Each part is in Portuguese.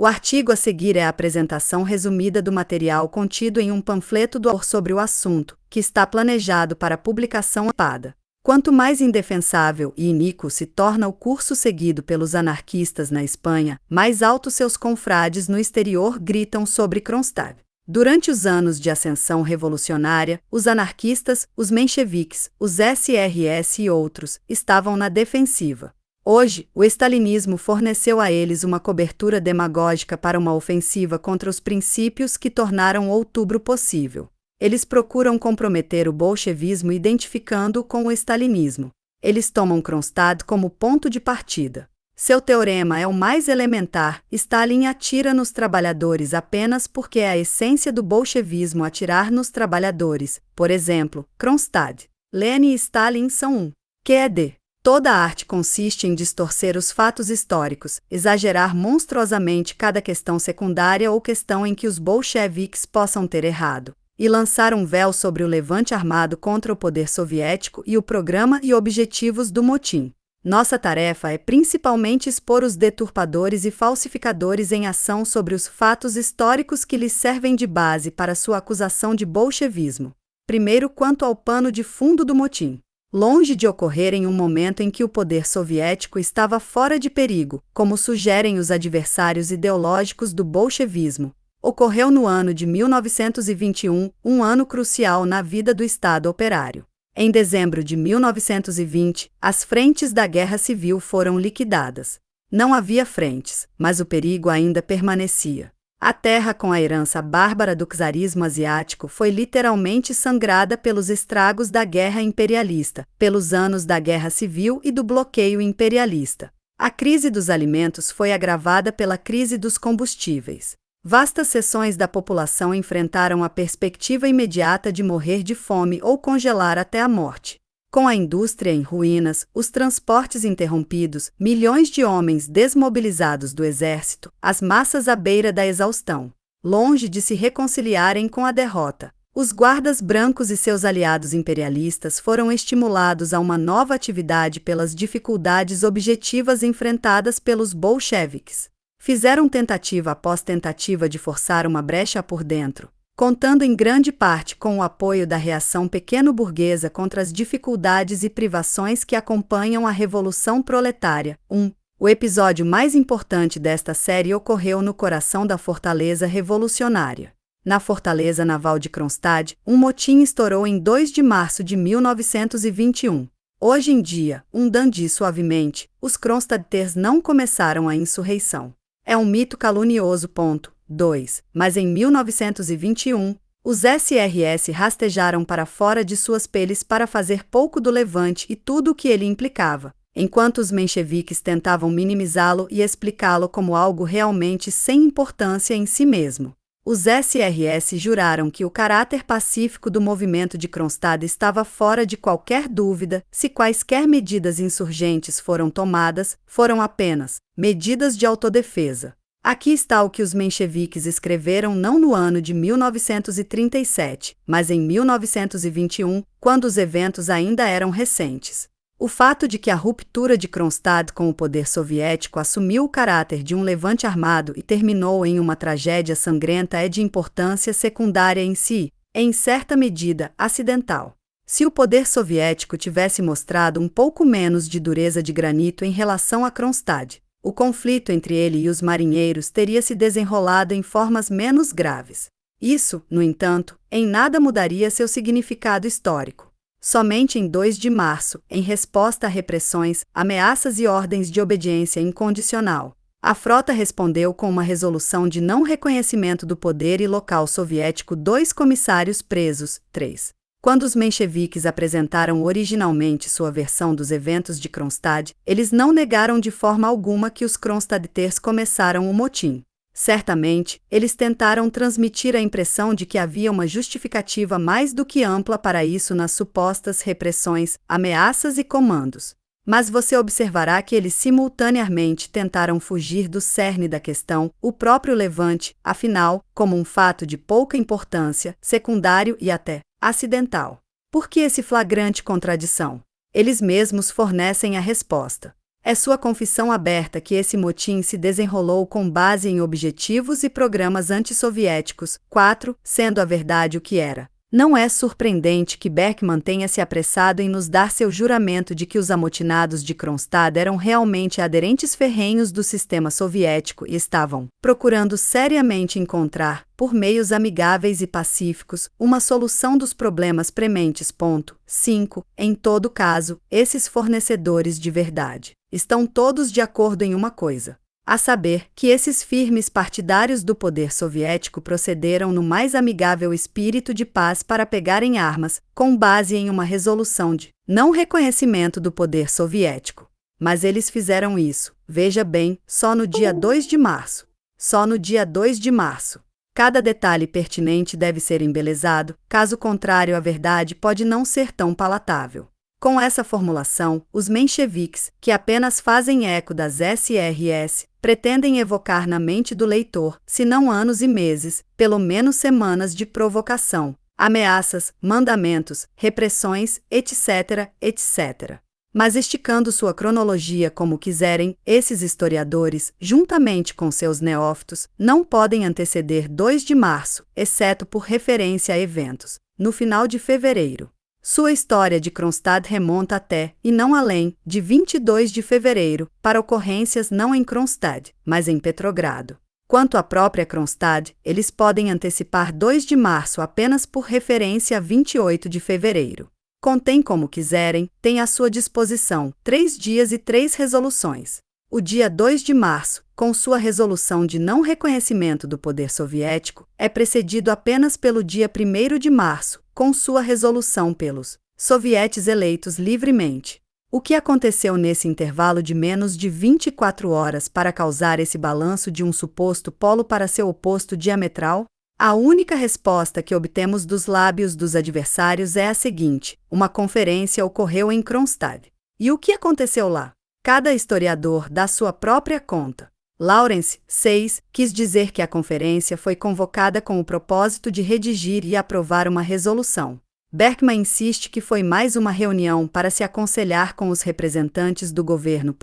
O artigo a seguir é a apresentação resumida do material contido em um panfleto do autor sobre o assunto, que está planejado para publicação antecipada. Quanto mais indefensável e iníquo se torna o curso seguido pelos anarquistas na Espanha, mais alto seus confrades no exterior gritam sobre Kronstadt. Durante os anos de ascensão revolucionária, os anarquistas, os mencheviques, os SRS e outros, estavam na defensiva. Hoje, o stalinismo forneceu a eles uma cobertura demagógica para uma ofensiva contra os princípios que tornaram outubro possível. Eles procuram comprometer o bolchevismo identificando-o com o stalinismo. Eles tomam Kronstadt como ponto de partida. Seu teorema é o mais elementar: Stalin atira nos trabalhadores apenas porque é a essência do bolchevismo atirar nos trabalhadores. Por exemplo, Kronstadt, Lenin e Stalin são um. QED. Toda arte consiste em distorcer os fatos históricos, exagerar monstruosamente cada questão secundária ou questão em que os bolcheviques possam ter errado, e lançar um véu sobre o levante armado contra o poder soviético e o programa e objetivos do motim. Nossa tarefa é principalmente expor os deturpadores e falsificadores em ação sobre os fatos históricos que lhes servem de base para sua acusação de bolchevismo. Primeiro, quanto ao pano de fundo do motim. Longe de ocorrer em um momento em que o poder soviético estava fora de perigo, como sugerem os adversários ideológicos do bolchevismo, ocorreu no ano de 1921, um ano crucial na vida do Estado operário. Em dezembro de 1920, as frentes da Guerra Civil foram liquidadas. Não havia frentes, mas o perigo ainda permanecia. A terra com a herança bárbara do czarismo asiático foi literalmente sangrada pelos estragos da guerra imperialista, pelos anos da guerra civil e do bloqueio imperialista. A crise dos alimentos foi agravada pela crise dos combustíveis. Vastas seções da população enfrentaram a perspectiva imediata de morrer de fome ou congelar até a morte. Com a indústria em ruínas, os transportes interrompidos, milhões de homens desmobilizados do exército, as massas à beira da exaustão. Longe de se reconciliarem com a derrota, os guardas brancos e seus aliados imperialistas foram estimulados a uma nova atividade pelas dificuldades objetivas enfrentadas pelos bolcheviques. Fizeram tentativa após tentativa de forçar uma brecha por dentro, contando em grande parte com o apoio da reação pequeno-burguesa contra as dificuldades e privações que acompanham a Revolução Proletária. O episódio mais importante desta série ocorreu no coração da fortaleza revolucionária. Na fortaleza naval de Kronstadt, um motim estourou em 2 de março de 1921. Hoje em dia, dandy suavemente, os Kronstadters não começaram a insurreição. É um mito calunioso. 2. Mas em 1921, os SRS rastejaram para fora de suas peles para fazer pouco do levante e tudo o que ele implicava, enquanto os mencheviques tentavam minimizá-lo e explicá-lo como algo realmente sem importância em si mesmo. Os SRS juraram que o caráter pacífico do movimento de Kronstadt estava fora de qualquer dúvida. Se quaisquer medidas insurgentes foram tomadas, foram apenas medidas de autodefesa. Aqui está o que os mencheviques escreveram não no ano de 1937, mas em 1921, quando os eventos ainda eram recentes. O fato de que a ruptura de Kronstadt com o poder soviético assumiu o caráter de um levante armado e terminou em uma tragédia sangrenta é de importância secundária em si, em certa medida acidental. Se o poder soviético tivesse mostrado um pouco menos de dureza de granito em relação a Kronstadt, o conflito entre ele e os marinheiros teria se desenrolado em formas menos graves. Isso, no entanto, em nada mudaria seu significado histórico. Somente em 2 de março, em resposta a repressões, ameaças e ordens de obediência incondicional, a frota respondeu com uma resolução de não reconhecimento do poder e local soviético 2 comissários presos. 3. Quando os mencheviques apresentaram originalmente sua versão dos eventos de Kronstadt, eles não negaram de forma alguma que os Kronstadters começaram o motim. Certamente, eles tentaram transmitir a impressão de que havia uma justificativa mais do que ampla para isso nas supostas repressões, ameaças e comandos. Mas você observará que eles simultaneamente tentaram fugir do cerne da questão, o próprio levante, afinal, como um fato de pouca importância, secundário e até acidental. Por que esse flagrante contradição? Eles mesmos fornecem a resposta. É sua confissão aberta que esse motim se desenrolou com base em objetivos e programas antissoviéticos. 4. Sendo a verdade o que era. Não é surpreendente que Berkman tenha se apressado em nos dar seu juramento de que os amotinados de Kronstadt eram realmente aderentes ferrenhos do sistema soviético e estavam procurando seriamente encontrar, por meios amigáveis e pacíficos, uma solução dos problemas prementes. 5. Em todo caso, esses fornecedores de verdade estão todos de acordo em uma coisa, a saber, que esses firmes partidários do poder soviético procederam no mais amigável espírito de paz para pegarem armas, com base em uma resolução de não reconhecimento do poder soviético. Mas eles fizeram isso, veja bem, só no dia 2 de março. Só no dia 2 de março. Cada detalhe pertinente deve ser embelezado, caso contrário a verdade pode não ser tão palatável. Com essa formulação, os mencheviques, que apenas fazem eco das SRS, pretendem evocar na mente do leitor, se não anos e meses, pelo menos semanas de provocação, ameaças, mandamentos, repressões, etc., etc. Mas esticando sua cronologia como quiserem, esses historiadores, juntamente com seus neófitos, não podem anteceder 2 de março, exceto por referência a eventos, no final de fevereiro. Sua história de Kronstadt remonta até, e não além, de 22 de fevereiro, para ocorrências não em Kronstadt, mas em Petrogrado. Quanto à própria Kronstadt, eles podem antecipar 2 de março apenas por referência a 28 de fevereiro. Contém como quiserem, tem à sua disposição 3 dias e 3 resoluções. O dia 2 de março, com sua resolução de não reconhecimento do poder soviético, é precedido apenas pelo dia 1º de março, com sua resolução pelos sovietes eleitos livremente. O que aconteceu nesse intervalo de menos de 24 horas para causar esse balanço de um suposto polo para seu oposto diametral? A única resposta que obtemos dos lábios dos adversários é a seguinte: uma conferência ocorreu em Kronstadt. E o que aconteceu lá? Cada historiador dá sua própria conta. Lawrence, 6, quis dizer que a conferência foi convocada com o propósito de redigir e aprovar uma resolução. Berkman insiste que foi mais uma reunião para se aconselhar com os representantes do governo.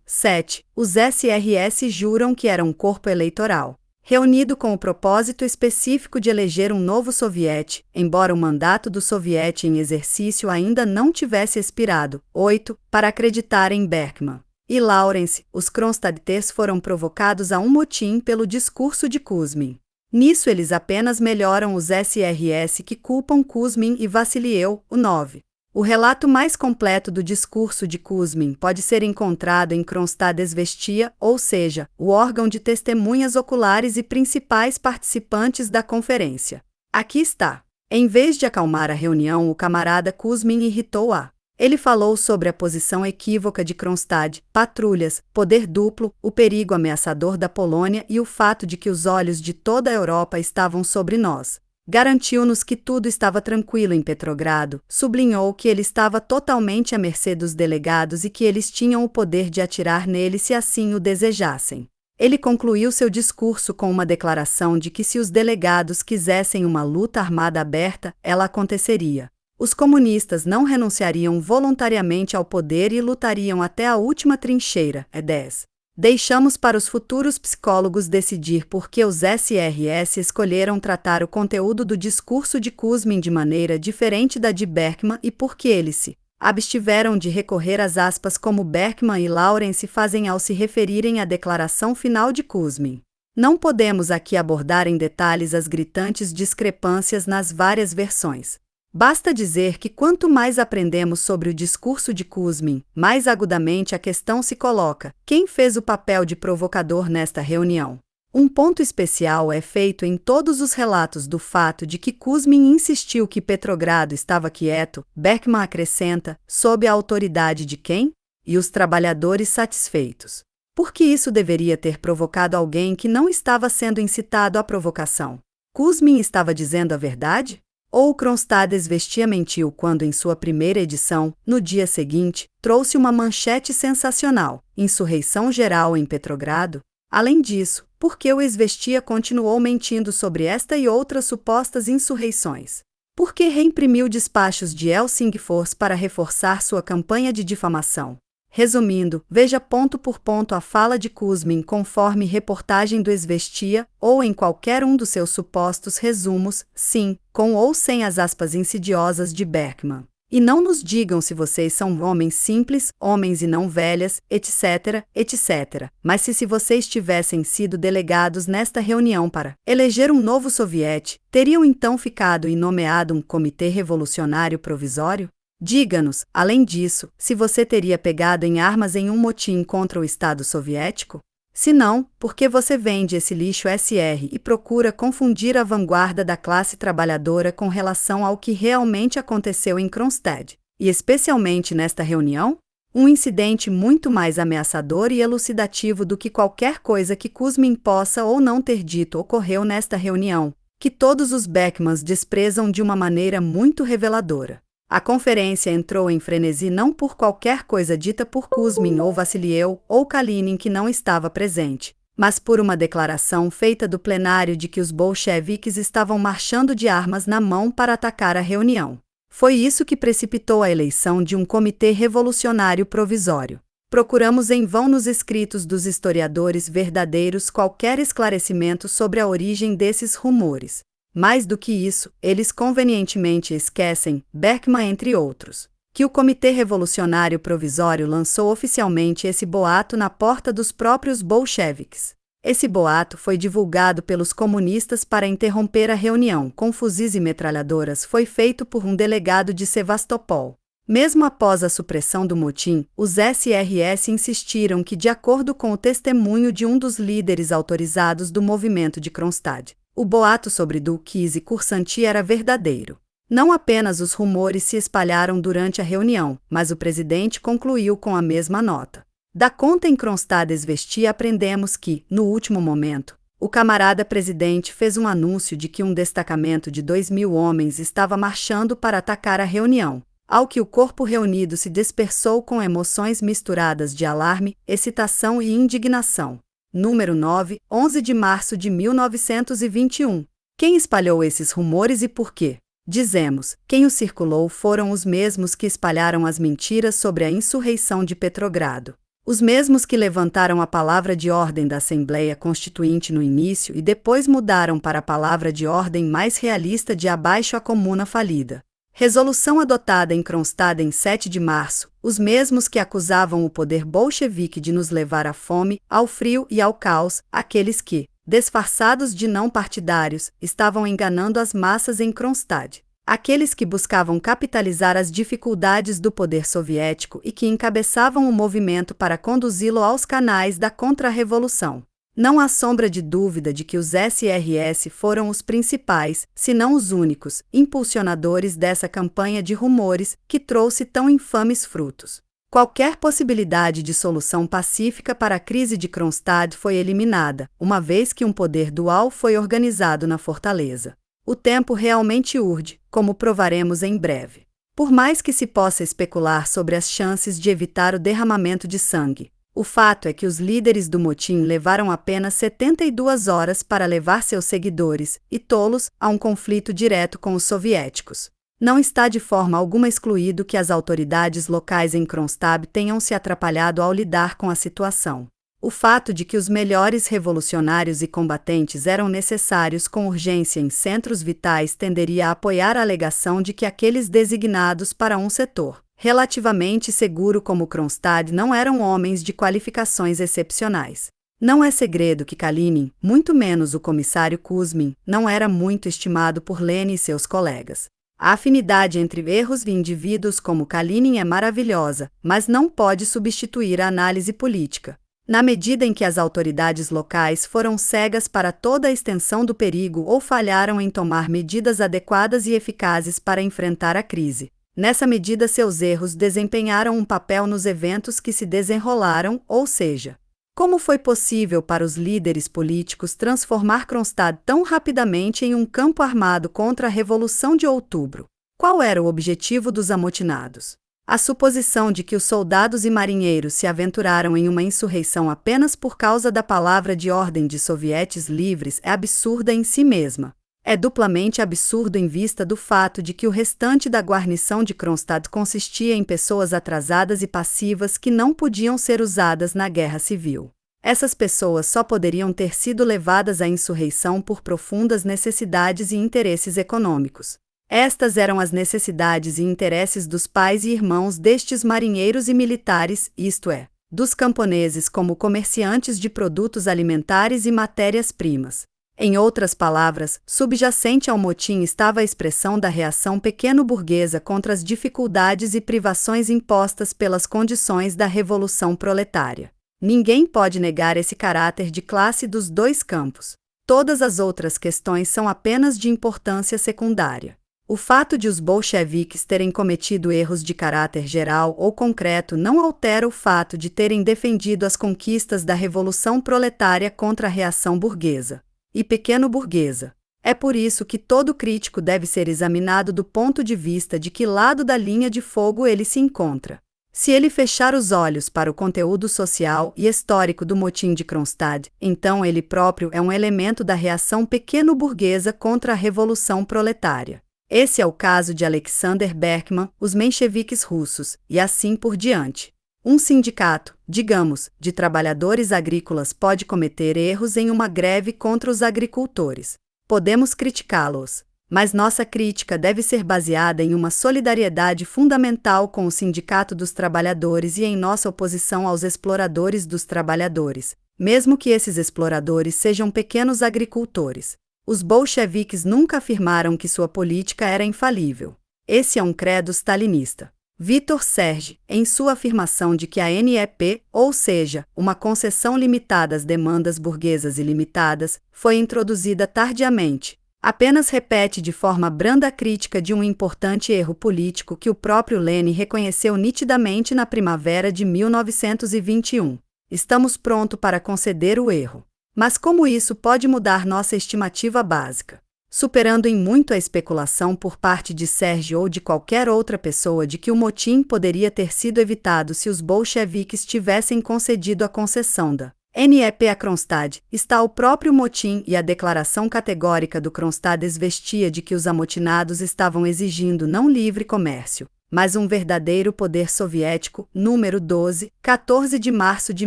7. Os SRS juram que era um corpo eleitoral, reunido com o propósito específico de eleger um novo soviete, embora o mandato do soviete em exercício ainda não tivesse expirado. 8. Para acreditar em Berkman e Lawrence, os Kronstadters foram provocados a um motim pelo discurso de Kuzmin. Nisso eles apenas melhoram os SRS que culpam Kuzmin e Vassiliev. 9. O relato mais completo do discurso de Kuzmin pode ser encontrado em Kronstadt Izvestia, ou seja, o órgão de testemunhas oculares e principais participantes da conferência. Aqui está. Em vez de acalmar a reunião, o camarada Kuzmin irritou-a. Ele falou sobre a posição equívoca de Kronstadt, patrulhas, poder duplo, o perigo ameaçador da Polônia e o fato de que os olhos de toda a Europa estavam sobre nós. Garantiu-nos que tudo estava tranquilo em Petrogrado, sublinhou que ele estava totalmente à mercê dos delegados e que eles tinham o poder de atirar nele se assim o desejassem. Ele concluiu seu discurso com uma declaração de que se os delegados quisessem uma luta armada aberta, ela aconteceria. Os comunistas não renunciariam voluntariamente ao poder e lutariam até a última trincheira. 10. Deixamos para os futuros psicólogos decidir por que os SRS escolheram tratar o conteúdo do discurso de Kuzmin de maneira diferente da de Berkman e por que eles se abstiveram de recorrer às aspas como Berkman e Lawrence fazem ao se referirem à declaração final de Kuzmin. Não podemos aqui abordar em detalhes as gritantes discrepâncias nas várias versões. Basta dizer que quanto mais aprendemos sobre o discurso de Kuzmin, mais agudamente a questão se coloca: quem fez o papel de provocador nesta reunião? Um ponto especial é feito em todos os relatos do fato de que Kuzmin insistiu que Petrogrado estava quieto. Berkman acrescenta: sob a autoridade de quem? E os trabalhadores satisfeitos. Por que isso deveria ter provocado alguém que não estava sendo incitado à provocação? Kuzmin estava dizendo a verdade? Ou Kronstadt Izvestia mentiu quando em sua primeira edição, no dia seguinte, trouxe uma manchete sensacional: insurreição geral em Petrogrado? Além disso, por que o Izvestia continuou mentindo sobre esta e outras supostas insurreições? Por que reimprimiu despachos de Helsingfors para reforçar sua campanha de difamação? Resumindo, veja ponto por ponto a fala de Kuzmin conforme reportagem do Izvestia, ou em qualquer um dos seus supostos resumos, sim, com ou sem as aspas insidiosas de Berkman. E não nos digam se vocês são homens simples, homens e não velhas, etc., etc. Mas se vocês tivessem sido delegados nesta reunião para eleger um novo soviete, teriam então ficado e nomeado um comitê revolucionário provisório? Diga-nos, além disso, se você teria pegado em armas em um motim contra o Estado soviético? Se não, por que você vende esse lixo SR e procura confundir a vanguarda da classe trabalhadora com relação ao que realmente aconteceu em Kronstadt, e especialmente nesta reunião? Um incidente muito mais ameaçador e elucidativo do que qualquer coisa que Kuzmin possa ou não ter dito ocorreu nesta reunião, que todos os Beckmans desprezam de uma maneira muito reveladora. A conferência entrou em frenesi não por qualquer coisa dita por Kuzmin ou Vassiliev ou Kalinin que não estava presente, mas por uma declaração feita do plenário de que os bolcheviques estavam marchando de armas na mão para atacar a reunião. Foi isso que precipitou a eleição de um comitê revolucionário provisório. Procuramos em vão nos escritos dos historiadores verdadeiros qualquer esclarecimento sobre a origem desses rumores. Mais do que isso, eles convenientemente esquecem, Berkman entre outros, que o Comitê Revolucionário Provisório lançou oficialmente esse boato na porta dos próprios bolcheviques. Esse boato foi divulgado pelos comunistas para interromper a reunião com fuzis e metralhadoras foi feito por um delegado de Sevastopol. Mesmo após a supressão do motim, os SRS insistiram que, de acordo com o testemunho de um dos líderes autorizados do movimento de Kronstadt, o boato sobre Dulkis e Kursanti era verdadeiro. Não apenas os rumores se espalharam durante a reunião, mas o presidente concluiu com a mesma nota. Da conta em Kronstadt Izvestia aprendemos que, no último momento, o camarada presidente fez um anúncio de que um destacamento de 2.000 homens estava marchando para atacar a reunião, ao que o corpo reunido se dispersou com emoções misturadas de alarme, excitação e indignação. Número 9, 11 de março de 1921. Quem espalhou esses rumores e por quê? Dizemos, quem os circulou foram os mesmos que espalharam as mentiras sobre a insurreição de Petrogrado. Os mesmos que levantaram a palavra de ordem da Assembleia Constituinte no início e depois mudaram para a palavra de ordem mais realista de abaixo a comuna falida. Resolução adotada em Kronstadt em 7 de março, os mesmos que acusavam o poder bolchevique de nos levar à fome, ao frio e ao caos, aqueles que, disfarçados de não partidários, estavam enganando as massas em Kronstadt. Aqueles que buscavam capitalizar as dificuldades do poder soviético e que encabeçavam o movimento para conduzi-lo aos canais da contra-revolução. Não há sombra de dúvida de que os SRS foram os principais, se não os únicos, impulsionadores dessa campanha de rumores que trouxe tão infames frutos. Qualquer possibilidade de solução pacífica para a crise de Kronstadt foi eliminada, uma vez que um poder dual foi organizado na fortaleza. O tempo realmente urge, como provaremos em breve. Por mais que se possa especular sobre as chances de evitar o derramamento de sangue, o fato é que os líderes do motim levaram apenas 72 horas para levar seus seguidores, e tolos, a um conflito direto com os soviéticos. Não está de forma alguma excluído que as autoridades locais em Kronstadt tenham se atrapalhado ao lidar com a situação. O fato de que os melhores revolucionários e combatentes eram necessários com urgência em centros vitais tenderia a apoiar a alegação de que aqueles designados para um setor relativamente seguro como Kronstadt não eram homens de qualificações excepcionais. Não é segredo que Kalinin, muito menos o comissário Kuzmin, não era muito estimado por Lenin e seus colegas. A afinidade entre erros e indivíduos como Kalinin é maravilhosa, mas não pode substituir a análise política. Na medida em que as autoridades locais foram cegas para toda a extensão do perigo ou falharam em tomar medidas adequadas e eficazes para enfrentar a crise, nessa medida seus erros desempenharam um papel nos eventos que se desenrolaram, ou seja, como foi possível para os líderes políticos transformar Kronstadt tão rapidamente em um campo armado contra a Revolução de Outubro? Qual era o objetivo dos amotinados? A suposição de que os soldados e marinheiros se aventuraram em uma insurreição apenas por causa da palavra de ordem de sovietes livres é absurda em si mesma. É duplamente absurdo em vista do fato de que o restante da guarnição de Kronstadt consistia em pessoas atrasadas e passivas que não podiam ser usadas na guerra civil. Essas pessoas só poderiam ter sido levadas à insurreição por profundas necessidades e interesses econômicos. Estas eram as necessidades e interesses dos pais e irmãos destes marinheiros e militares, isto é, dos camponeses como comerciantes de produtos alimentares e matérias-primas. Em outras palavras, subjacente ao motim estava a expressão da reação pequeno-burguesa contra as dificuldades e privações impostas pelas condições da Revolução Proletária. Ninguém pode negar esse caráter de classe dos dois campos. Todas as outras questões são apenas de importância secundária. O fato de os bolcheviques terem cometido erros de caráter geral ou concreto não altera o fato de terem defendido as conquistas da Revolução Proletária contra a reação burguesa e pequeno-burguesa. É por isso que todo crítico deve ser examinado do ponto de vista de que lado da linha de fogo ele se encontra. Se ele fechar os olhos para o conteúdo social e histórico do motim de Kronstadt, então ele próprio é um elemento da reação pequeno-burguesa contra a Revolução Proletária. Esse é o caso de Alexander Berkman, os mencheviques russos, e assim por diante. Um sindicato, digamos, de trabalhadores agrícolas pode cometer erros em uma greve contra os agricultores. Podemos criticá-los, mas nossa crítica deve ser baseada em uma solidariedade fundamental com o Sindicato dos Trabalhadores e em nossa oposição aos exploradores dos trabalhadores, mesmo que esses exploradores sejam pequenos agricultores. Os bolcheviques nunca afirmaram que sua política era infalível. Esse é um credo stalinista. Vitor Serge, em sua afirmação de que a NEP, ou seja, uma concessão limitada às demandas burguesas ilimitadas, foi introduzida tardiamente, apenas repete de forma branda a crítica de um importante erro político que o próprio Lenin reconheceu nitidamente na primavera de 1921. Estamos prontos para conceder o erro. Mas como isso pode mudar nossa estimativa básica? Superando em muito a especulação por parte de Sérgio ou de qualquer outra pessoa de que o motim poderia ter sido evitado se os bolcheviques tivessem concedido a concessão da NEP a Kronstadt, está o próprio motim e a declaração categórica do Kronstadt vestia de que os amotinados estavam exigindo não livre comércio, mas um verdadeiro poder soviético, número 12, 14 de março de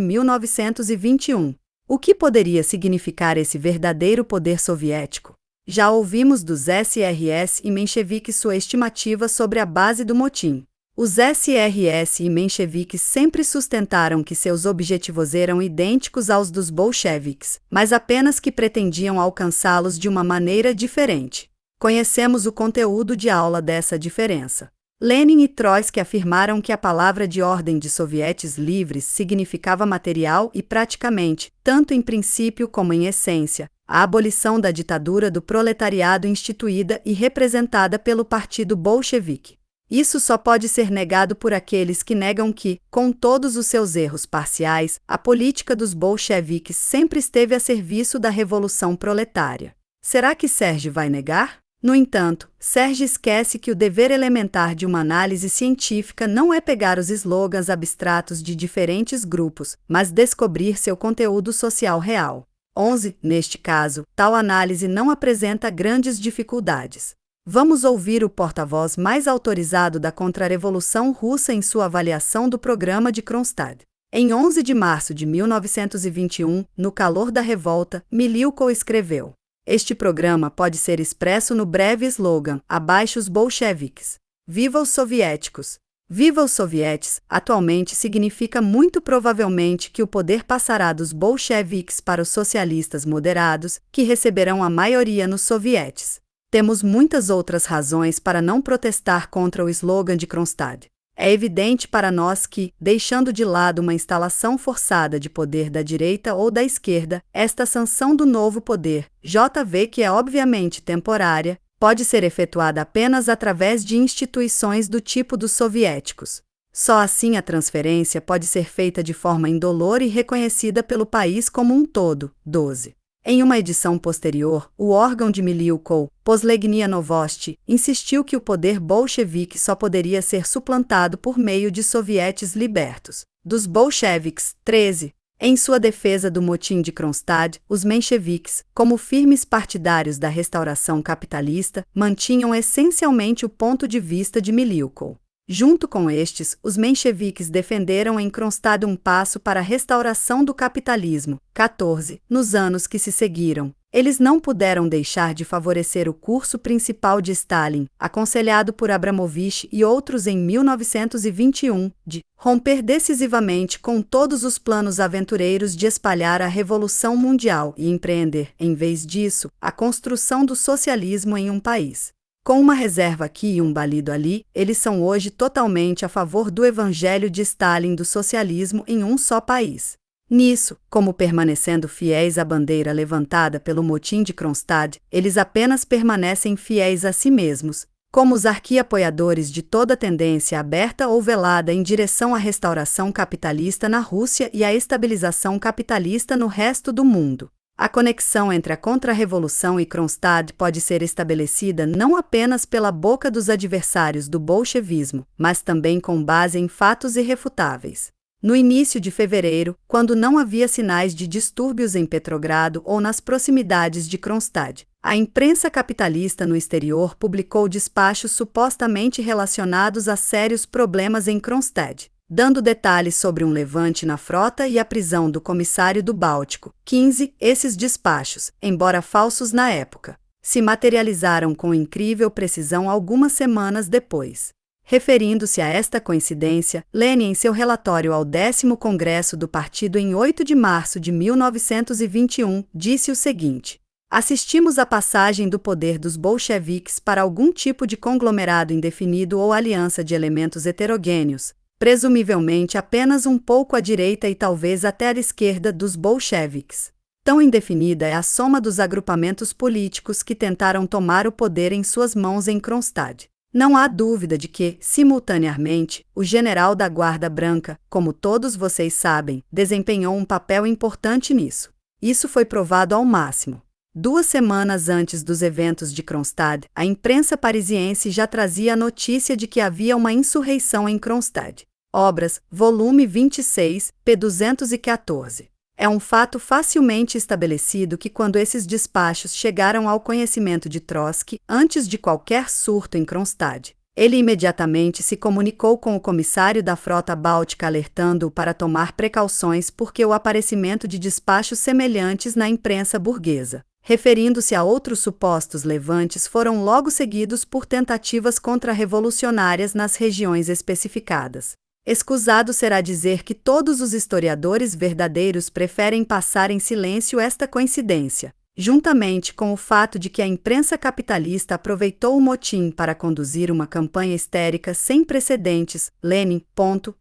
1921. O que poderia significar esse verdadeiro poder soviético? Já ouvimos dos SRS e mencheviques sua estimativa sobre a base do motim. Os SRS e mencheviques sempre sustentaram que seus objetivos eram idênticos aos dos bolcheviques, mas apenas que pretendiam alcançá-los de uma maneira diferente. Conhecemos o conteúdo de aula dessa diferença. Lenin e Trotsky afirmaram que a palavra de ordem de sovietes livres significava material e praticamente, tanto em princípio como em essência, a abolição da ditadura do proletariado instituída e representada pelo Partido Bolchevique. Isso só pode ser negado por aqueles que negam que, com todos os seus erros parciais, a política dos bolcheviques sempre esteve a serviço da Revolução Proletária. Será que Serge vai negar? No entanto, Serge esquece que o dever elementar de uma análise científica não é pegar os slogans abstratos de diferentes grupos, mas descobrir seu conteúdo social real. 11. Neste caso, tal análise não apresenta grandes dificuldades. Vamos ouvir o porta-voz mais autorizado da Contra-Revolução Russa em sua avaliação do programa de Kronstadt. Em 11 de março de 1921, no calor da revolta, Mililko escreveu: "Este programa pode ser expresso no breve slogan: abaixo os bolcheviques. Viva os soviéticos! Viva os sovietes!" Atualmente significa muito provavelmente que o poder passará dos bolcheviques para os socialistas moderados, que receberão a maioria nos sovietes. Temos muitas outras razões para não protestar contra o slogan de Kronstadt. É evidente para nós que, deixando de lado uma instalação forçada de poder da direita ou da esquerda, esta sanção do novo poder, JV, que é obviamente temporária, pode ser efetuada apenas através de instituições do tipo dos soviéticos. Só assim a transferência pode ser feita de forma indolor e reconhecida pelo país como um todo. 12. Em uma edição posterior, o órgão de Mililko, Poslednia Novosti, insistiu que o poder bolchevique só poderia ser suplantado por meio de sovietes libertos. Dos bolcheviques, 13. Em sua defesa do motim de Kronstadt, os mencheviques, como firmes partidários da restauração capitalista, mantinham essencialmente o ponto de vista de Miliukov. Junto com estes, os mencheviques defenderam em Kronstadt um passo para a restauração do capitalismo. 14. Nos anos que se seguiram, eles não puderam deixar de favorecer o curso principal de Stalin, aconselhado por Abramovich e outros em 1921, de romper decisivamente com todos os planos aventureiros de espalhar a Revolução Mundial e empreender, em vez disso, a construção do socialismo em um país. Com uma reserva aqui e um balido ali, eles são hoje totalmente a favor do evangelho de Stalin do socialismo em um só país. Nisso, como permanecendo fiéis à bandeira levantada pelo motim de Kronstadt, eles apenas permanecem fiéis a si mesmos, como os arqui-apoiadores de toda tendência aberta ou velada em direção à restauração capitalista na Rússia e à estabilização capitalista no resto do mundo. A conexão entre a contra-revolução e Kronstadt pode ser estabelecida não apenas pela boca dos adversários do bolchevismo, mas também com base em fatos irrefutáveis. No início de fevereiro, quando não havia sinais de distúrbios em Petrogrado ou nas proximidades de Kronstadt, a imprensa capitalista no exterior publicou despachos supostamente relacionados a sérios problemas em Kronstadt, dando detalhes sobre um levante na frota e a prisão do comissário do Báltico. 15. Esses despachos, embora falsos na época, se materializaram com incrível precisão algumas semanas depois. Referindo-se a esta coincidência, Lenin, em seu relatório ao 10º Congresso do Partido em 8 de março de 1921, disse o seguinte: assistimos à passagem do poder dos bolcheviques para algum tipo de conglomerado indefinido ou aliança de elementos heterogêneos, presumivelmente apenas um pouco à direita e talvez até à esquerda dos bolcheviques. Tão indefinida é a soma dos agrupamentos políticos que tentaram tomar o poder em suas mãos em Kronstadt. Não há dúvida de que, simultaneamente, o general da Guarda Branca, como todos vocês sabem, desempenhou um papel importante nisso. Isso foi provado ao máximo. 2 semanas antes dos eventos de Kronstadt, a imprensa parisiense já trazia a notícia de que havia uma insurreição em Kronstadt. Obras, volume 26, p. 214. É um fato facilmente estabelecido que quando esses despachos chegaram ao conhecimento de Trotsky, antes de qualquer surto em Kronstadt, ele imediatamente se comunicou com o comissário da frota báltica alertando-o para tomar precauções porque o aparecimento de despachos semelhantes na imprensa burguesa, referindo-se a outros supostos levantes, foram logo seguidos por tentativas contra-revolucionárias nas regiões especificadas. Escusado será dizer que todos os historiadores verdadeiros preferem passar em silêncio esta coincidência, juntamente com o fato de que a imprensa capitalista aproveitou o motim para conduzir uma campanha histérica sem precedentes. Lenin.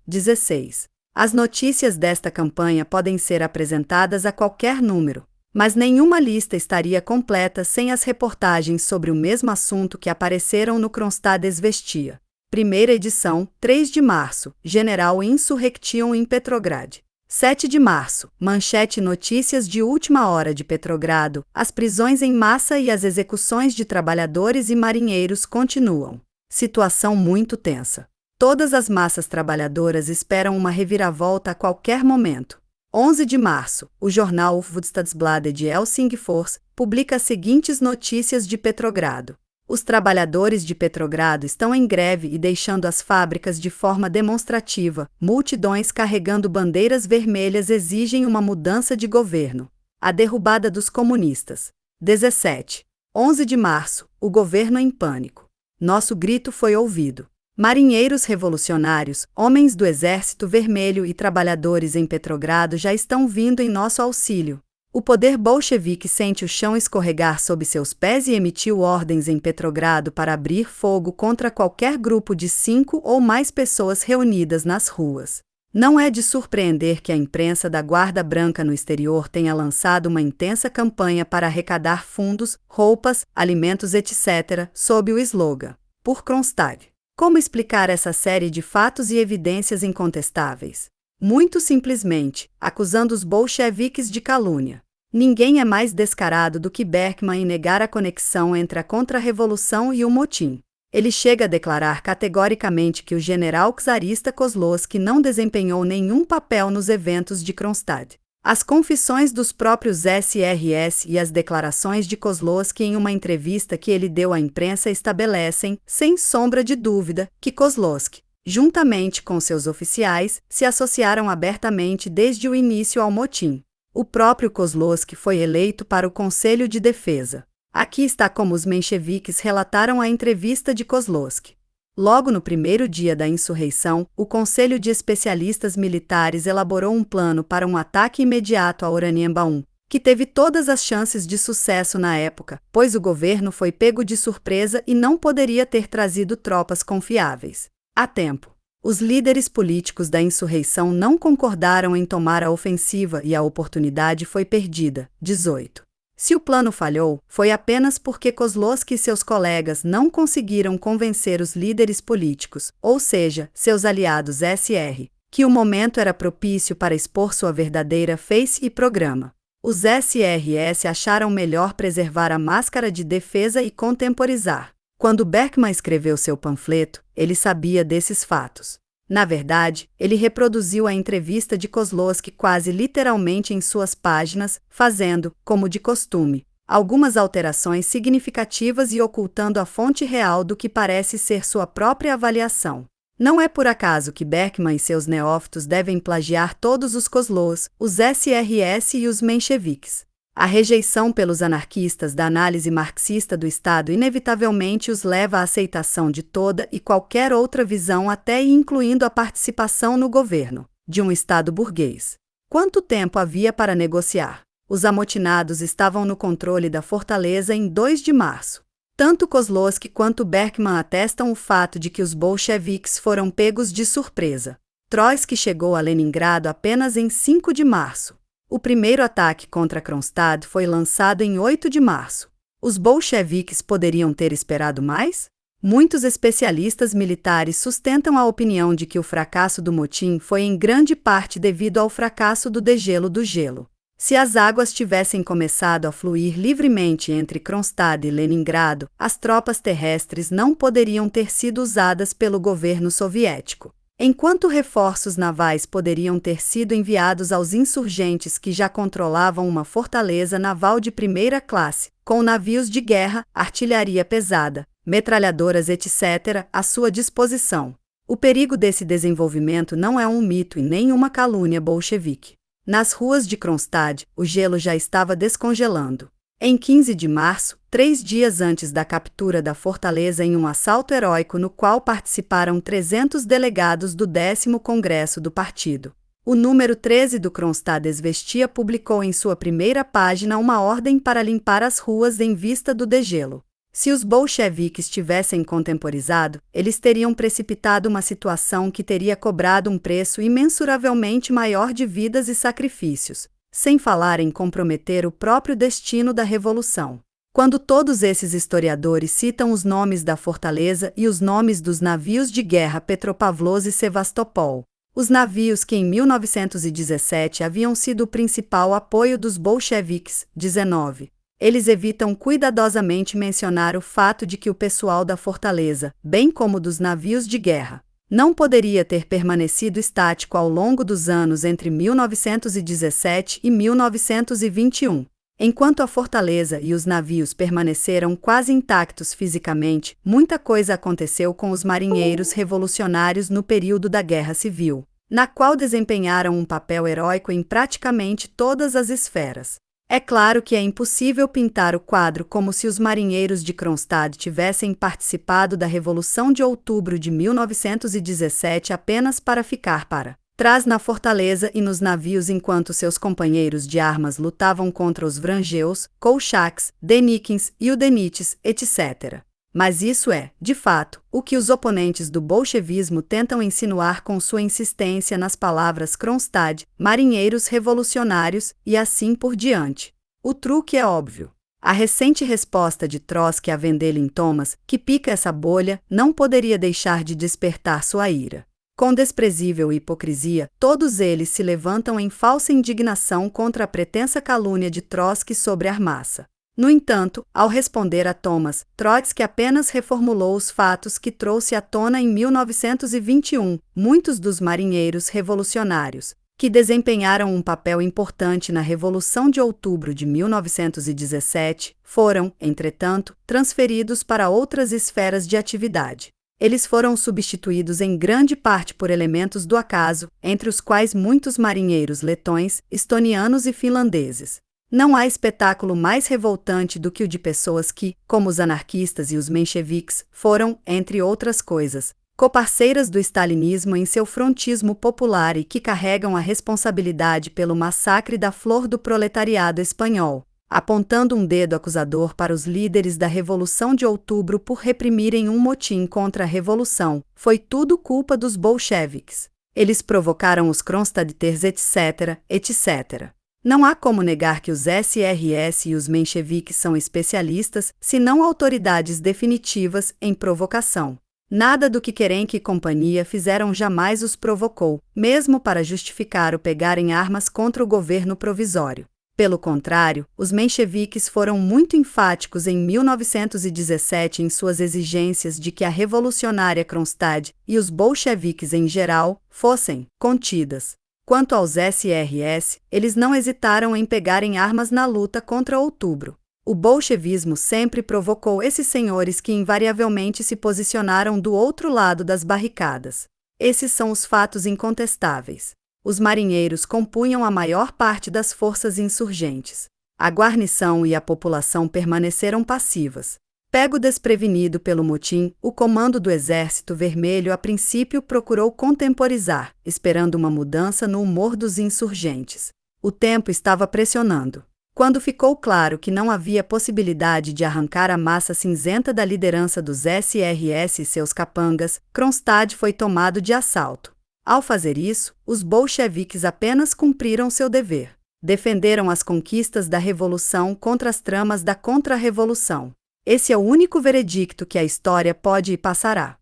16. As notícias desta campanha podem ser apresentadas a qualquer número, mas nenhuma lista estaria completa sem as reportagens sobre o mesmo assunto que apareceram no Kronstadt Izvestia. Primeira edição, 3 de março, General Insurrection em Petrograd. 7 de março, manchete notícias de última hora de Petrogrado, as prisões em massa e as execuções de trabalhadores e marinheiros continuam. Situação muito tensa. Todas as massas trabalhadoras esperam uma reviravolta a qualquer momento. 11 de março, o jornal Hufvudstadsbladet de Helsingfors publica as seguintes notícias de Petrogrado. Os trabalhadores de Petrogrado estão em greve e deixando as fábricas de forma demonstrativa. Multidões carregando bandeiras vermelhas exigem uma mudança de governo. A derrubada dos comunistas. 17. 11 de março, o governo em pânico. Nosso grito foi ouvido. Marinheiros revolucionários, homens do Exército Vermelho e trabalhadores em Petrogrado já estão vindo em nosso auxílio. O poder bolchevique sente o chão escorregar sob seus pés e emitiu ordens em Petrogrado para abrir fogo contra qualquer grupo de 5 ou mais pessoas reunidas nas ruas. Não é de surpreender que a imprensa da Guarda Branca no exterior tenha lançado uma intensa campanha para arrecadar fundos, roupas, alimentos, etc., sob o slogan Por Kronstadt. Como explicar essa série de fatos e evidências incontestáveis? Muito simplesmente, acusando os bolcheviques de calúnia. Ninguém é mais descarado do que Berkman em negar a conexão entre a contra-revolução e o motim. Ele chega a declarar categoricamente que o general czarista Kozlowski não desempenhou nenhum papel nos eventos de Kronstadt. As confissões dos próprios SRS e as declarações de Kozlowski em uma entrevista que ele deu à imprensa estabelecem, sem sombra de dúvida, que Kozlowski, juntamente com seus oficiais, se associaram abertamente desde o início ao motim. O próprio Kozlowski foi eleito para o Conselho de Defesa. Aqui está como os mencheviques relataram a entrevista de Kozlowski. Logo no primeiro dia da insurreição, o Conselho de Especialistas Militares elaborou um plano para um ataque imediato a Oranienbaum, que teve todas as chances de sucesso na época, pois o governo foi pego de surpresa e não poderia ter trazido tropas confiáveis a tempo. Os líderes políticos da insurreição não concordaram em tomar a ofensiva e a oportunidade foi perdida. 18. Se o plano falhou, foi apenas porque Kozlowski e seus colegas não conseguiram convencer os líderes políticos, ou seja, seus aliados SR, que o momento era propício para expor sua verdadeira face e programa. Os SRS acharam melhor preservar a máscara de defesa e contemporizar. Quando Berkman escreveu seu panfleto, ele sabia desses fatos. Na verdade, ele reproduziu a entrevista de Kozlowski quase literalmente em suas páginas, fazendo, como de costume, algumas alterações significativas e ocultando a fonte real do que parece ser sua própria avaliação. Não é por acaso que Berkman e seus neófitos devem plagiar todos os Kozlows, os SRS e os mencheviques. A rejeição pelos anarquistas da análise marxista do Estado inevitavelmente os leva à aceitação de toda e qualquer outra visão, até e incluindo a participação no governo de um Estado burguês. Quanto tempo havia para negociar? Os amotinados estavam no controle da fortaleza em 2 de março. Tanto Kozlowski quanto Berkman atestam o fato de que os bolcheviques foram pegos de surpresa. Trotsky chegou a Leningrado apenas em 5 de março. O primeiro ataque contra Kronstadt foi lançado em 8 de março. Os bolcheviques poderiam ter esperado mais? Muitos especialistas militares sustentam a opinião de que o fracasso do motim foi em grande parte devido ao fracasso do degelo do gelo. Se as águas tivessem começado a fluir livremente entre Kronstadt e Leningrado, as tropas terrestres não poderiam ter sido usadas pelo governo soviético. Enquanto reforços navais poderiam ter sido enviados aos insurgentes que já controlavam uma fortaleza naval de primeira classe, com navios de guerra, artilharia pesada, metralhadoras etc. à sua disposição. O perigo desse desenvolvimento não é um mito e nem uma calúnia bolchevique. Nas ruas de Kronstadt, o gelo já estava descongelando. Em 15 de março, 3 dias antes da captura da fortaleza em um assalto heróico no qual participaram 300 delegados do 10º Congresso do Partido, o número 13 do Kronstadt-Izvestia publicou em sua primeira página uma ordem para limpar as ruas em vista do degelo. Se os bolcheviques tivessem contemporizado, eles teriam precipitado uma situação que teria cobrado um preço imensuravelmente maior de vidas e sacrifícios, sem falar em comprometer o próprio destino da Revolução. Quando todos esses historiadores citam os nomes da fortaleza e os nomes dos navios de guerra Petropavlovsk e Sevastopol, os navios que em 1917 haviam sido o principal apoio dos bolcheviques, 19. Eles evitam cuidadosamente mencionar o fato de que o pessoal da fortaleza, bem como dos navios de guerra, não poderia ter permanecido estático ao longo dos anos entre 1917 e 1921. Enquanto a fortaleza e os navios permaneceram quase intactos fisicamente, muita coisa aconteceu com os marinheiros revolucionários no período da Guerra Civil, na qual desempenharam um papel heróico em praticamente todas as esferas. É claro que é impossível pintar o quadro como se os marinheiros de Kronstadt tivessem participado da Revolução de Outubro de 1917 apenas para ficar para trás na fortaleza e nos navios enquanto seus companheiros de armas lutavam contra os Vrangeus, Kolchaks, Denikins e Udenites, etc. Mas isso é, de fato, o que os oponentes do bolchevismo tentam insinuar com sua insistência nas palavras Kronstadt, marinheiros revolucionários e assim por diante. O truque é óbvio. A recente resposta de Trotsky a Wendelin Thomas, que pica essa bolha, não poderia deixar de despertar sua ira. Com desprezível hipocrisia, todos eles se levantam em falsa indignação contra a pretensa calúnia de Trotsky sobre a massa. No entanto, ao responder a Thomas, Trotsky apenas reformulou os fatos que trouxe à tona em 1921. Muitos dos marinheiros revolucionários, que desempenharam um papel importante na Revolução de Outubro de 1917, foram, entretanto, transferidos para outras esferas de atividade. Eles foram substituídos em grande parte por elementos do acaso, entre os quais muitos marinheiros letões, estonianos e finlandeses. Não há espetáculo mais revoltante do que o de pessoas que, como os anarquistas e os mencheviques, foram, entre outras coisas, coparceiras do stalinismo em seu frontismo popular e que carregam a responsabilidade pelo massacre da flor do proletariado espanhol, apontando um dedo acusador para os líderes da Revolução de Outubro por reprimirem um motim contra a Revolução. Foi tudo culpa dos bolcheviques. Eles provocaram os Kronstadters, etc., etc. Não há como negar que os SRS e os mencheviques são especialistas, se não autoridades definitivas, em provocação. Nada do que Kerenc e companhia fizeram jamais os provocou, mesmo para justificar o pegarem armas contra o governo provisório. Pelo contrário, os mencheviques foram muito enfáticos em 1917 em suas exigências de que a revolucionária Kronstadt e os bolcheviques em geral fossem contidas. Quanto aos SRS, eles não hesitaram em pegarem armas na luta contra Outubro. O bolchevismo sempre provocou esses senhores que invariavelmente se posicionaram do outro lado das barricadas. Esses são os fatos incontestáveis. Os marinheiros compunham a maior parte das forças insurgentes. A guarnição e a população permaneceram passivas. Pego desprevenido pelo motim, o comando do Exército Vermelho a princípio procurou contemporizar, esperando uma mudança no humor dos insurgentes. O tempo estava pressionando. Quando ficou claro que não havia possibilidade de arrancar a massa cinzenta da liderança dos SRS e seus capangas, Kronstadt foi tomado de assalto. Ao fazer isso, os bolcheviques apenas cumpriram seu dever. Defenderam as conquistas da Revolução contra as tramas da Contra-Revolução. Esse é o único veredicto que a história pode e passará.